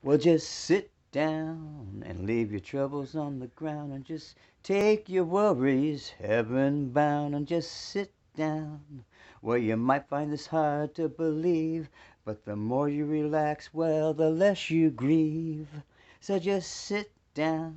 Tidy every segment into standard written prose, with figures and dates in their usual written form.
Well, just sit down and leave your troubles on the ground and just take your worries heaven bound and just sit down. Well, you might find this hard to believe, but the more you relax, well, the less you grieve. So just sit down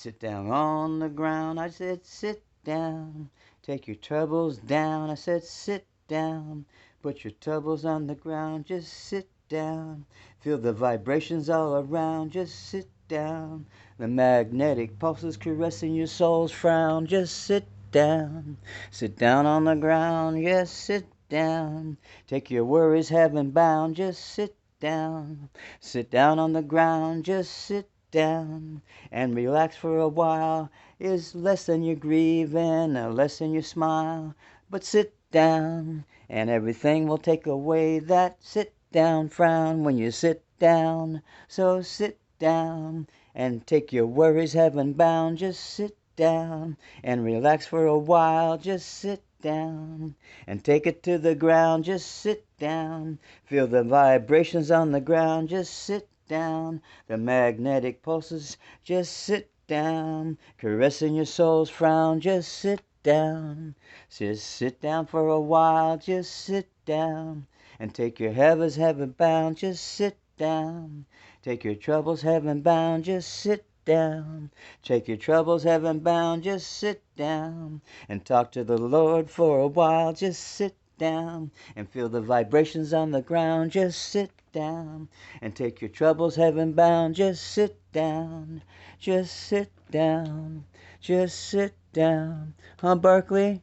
on the ground. I said, sit down, take your troubles down. I said, sit down, put your troubles on the ground. Just sit down. Feel the vibrations all around. Just sit down. The magnetic pulses caressing your soul's frown. Just sit down. Sit down on the ground. Yes, sit down. Take your worries heaven bound. Just sit down. Sit down on the ground. Just sit down and relax for a while. Is less than you grieve and less than you smile. But sit down and everything will take away that sit down frown when you sit down. So sit down and take your worries heaven bound. Just sit down and relax for a while. Just sit down and take it to the ground. Just sit down. Feel the vibrations on the ground. Just sit down. The magnetic pulses. Just sit down. Caressing your soul's frown. Just sit down. Just sit down for a while. Just sit down and take your heavens heaven bound. Just sit down. Take your troubles heaven bound. Just sit down. Take your troubles heaven bound. Just sit down and talk to the Lord for a while. Just sit down and feel the vibrations on the ground. Just sit down and take your troubles heaven bound. Just sit down. Just sit down. Just sit down. Huh, Barkley?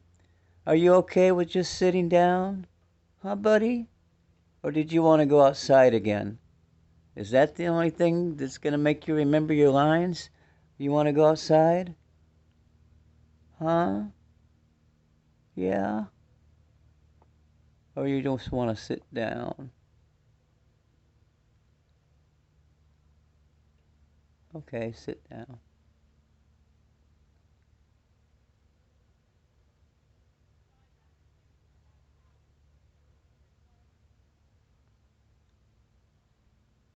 Are you okay with just sitting down? Huh, buddy? Or did you want to go outside again? Is that the only thing that's going to make you remember your lines? You want to go outside? Huh? Yeah? Or you just want to sit down? Okay, sit down.